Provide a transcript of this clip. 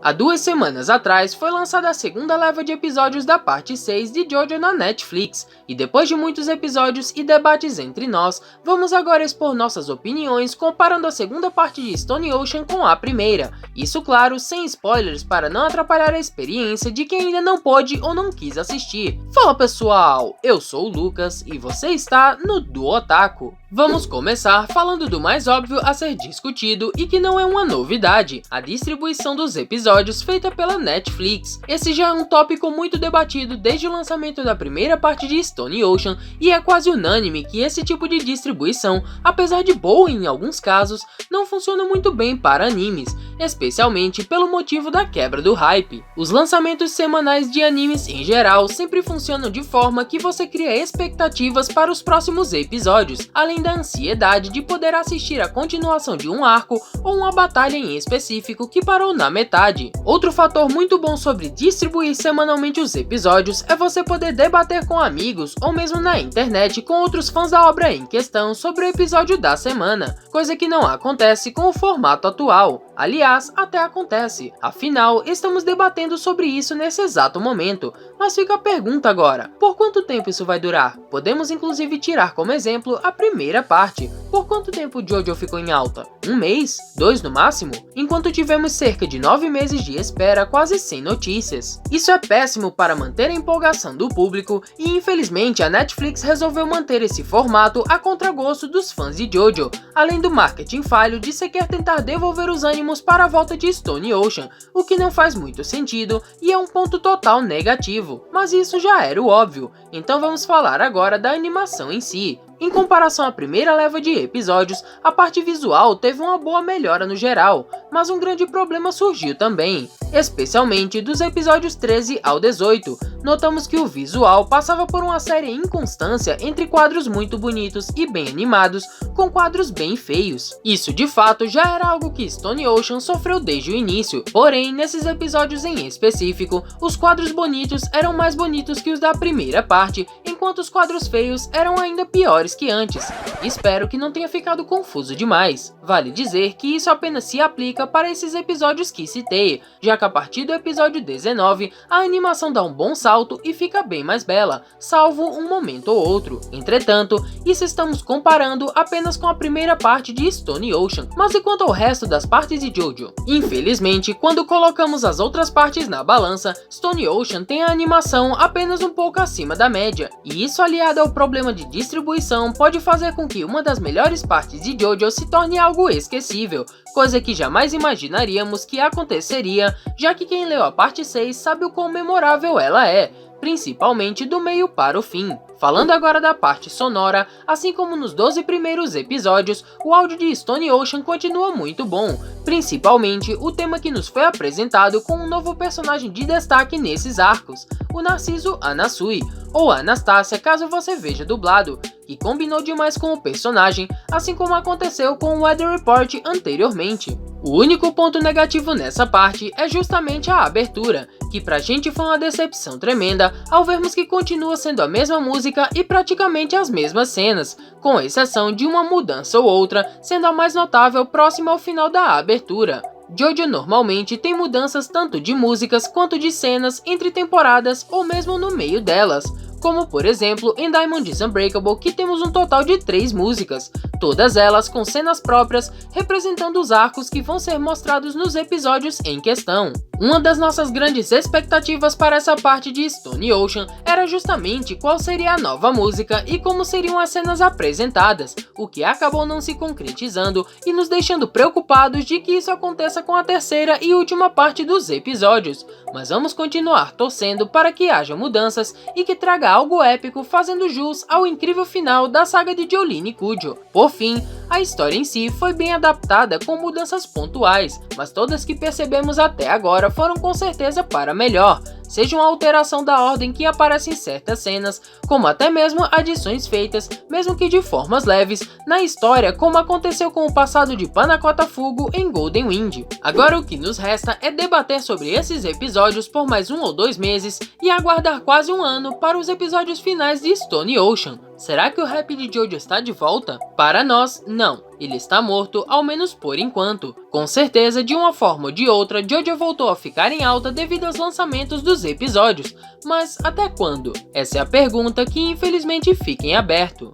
Há 2 semanas atrás foi lançada a segunda leva de episódios da parte 6 de JoJo na Netflix, e depois de muitos episódios e debates entre nós, vamos agora expor nossas opiniões comparando a segunda parte de Stone Ocean com a primeira, isso claro, sem spoilers para não atrapalhar a experiência de quem ainda não pôde ou não quis assistir. Fala pessoal, eu sou o Lucas e você está no Do Otaku. Vamos começar falando do mais óbvio a ser discutido e que não é uma novidade, a distribuição dos episódios feita pela Netflix. Esse já é um tópico muito debatido desde o lançamento da primeira parte de Stone Ocean e é quase unânime que esse tipo de distribuição, apesar de boa em alguns casos, não funciona muito bem para animes, especialmente pelo motivo da quebra do hype. Os lançamentos semanais de animes em geral sempre funcionam de forma que você cria expectativas para os próximos episódios, além da ansiedade de poder assistir a continuação de um arco ou uma batalha em específico que parou na metade. Outro fator muito bom sobre distribuir semanalmente os episódios é você poder debater com amigos ou mesmo na internet com outros fãs da obra em questão sobre o episódio da semana, coisa que não acontece com o formato atual. Aliás, até acontece, afinal, estamos debatendo sobre isso nesse exato momento, mas fica a pergunta agora, por quanto tempo isso vai durar? Podemos inclusive tirar como exemplo a primeira parte. Por quanto tempo JoJo ficou em alta? 1 mês? 2 no máximo? Enquanto tivemos cerca de 9 meses de espera quase sem notícias. Isso é péssimo para manter a empolgação do público e infelizmente a Netflix resolveu manter esse formato a contragosto dos fãs de JoJo, além do marketing falho de sequer tentar devolver os ânimos para a volta de Stone Ocean, o que não faz muito sentido e é um ponto total negativo, mas isso já era o óbvio, então vamos falar agora da animação em si. Em comparação à primeira leva de episódios, a parte visual teve uma boa melhora no geral, mas um grande problema surgiu também, especialmente dos episódios 13 ao 18. Notamos que o visual passava por uma séria inconstância entre quadros muito bonitos e bem animados com quadros bem feios. Isso de fato já era algo que Stone Ocean sofreu desde o início, porém nesses episódios em específico, os quadros bonitos eram mais bonitos que os da primeira parte, enquanto os quadros feios eram ainda piores que antes. Espero que não tenha ficado confuso demais. Vale dizer que isso apenas se aplica para esses episódios que citei, já que a partir do episódio 19, a animação dá um bom salto e fica bem mais bela, salvo um momento ou outro. Entretanto, isso estamos comparando apenas com a primeira parte de Stone Ocean, mas e quanto ao resto das partes de JoJo? Infelizmente, quando colocamos as outras partes na balança, Stone Ocean tem a animação apenas um pouco acima da média, e isso aliado ao problema de distribuição pode fazer com que uma das melhores partes de JoJo se torne algo esquecível, coisa que jamais imaginaríamos que aconteceria, já que quem leu a parte 6 sabe o quão memorável ela é, principalmente do meio para o fim. Falando agora da parte sonora, assim como nos 12 primeiros episódios, o áudio de Stone Ocean continua muito bom, principalmente o tema que nos foi apresentado com um novo personagem de destaque nesses arcos, o Narciso Anasui, ou Anastácia caso você veja dublado, que combinou demais com o personagem, assim como aconteceu com o Weather Report anteriormente. O único ponto negativo nessa parte é justamente a abertura, que pra gente foi uma decepção tremenda ao vermos que continua sendo a mesma música e praticamente as mesmas cenas, com exceção de uma mudança ou outra, sendo a mais notável próxima ao final da abertura. JoJo normalmente tem mudanças tanto de músicas quanto de cenas entre temporadas ou mesmo no meio delas, como por exemplo em Diamond is Unbreakable, que temos um total de 3 músicas, todas elas com cenas próprias representando os arcos que vão ser mostrados nos episódios em questão. Uma das nossas grandes expectativas para essa parte de Stone Ocean era justamente qual seria a nova música e como seriam as cenas apresentadas, o que acabou não se concretizando e nos deixando preocupados de que isso aconteça com a terceira e última parte dos episódios, mas vamos continuar torcendo para que haja mudanças e que traga algo épico fazendo jus ao incrível final da saga de Jolene Cujo. Por fim, a história em si foi bem adaptada com mudanças pontuais, mas todas que percebemos até agora foram com certeza para melhor, seja uma alteração da ordem que aparece em certas cenas, como até mesmo adições feitas, mesmo que de formas leves, na história, como aconteceu com o passado de Panakota Fugo em Golden Wind. Agora o que nos resta é debater sobre esses episódios por mais 1 ou 2 meses e aguardar quase um ano para os episódios finais de Stone Ocean. Será que o rap de Jojo está de volta? Para nós, não. Ele está morto, ao menos por enquanto. Com certeza, de uma forma ou de outra, Jojo voltou a ficar em alta devido aos lançamentos dos episódios. Mas até quando? Essa é a pergunta que infelizmente fica em aberto.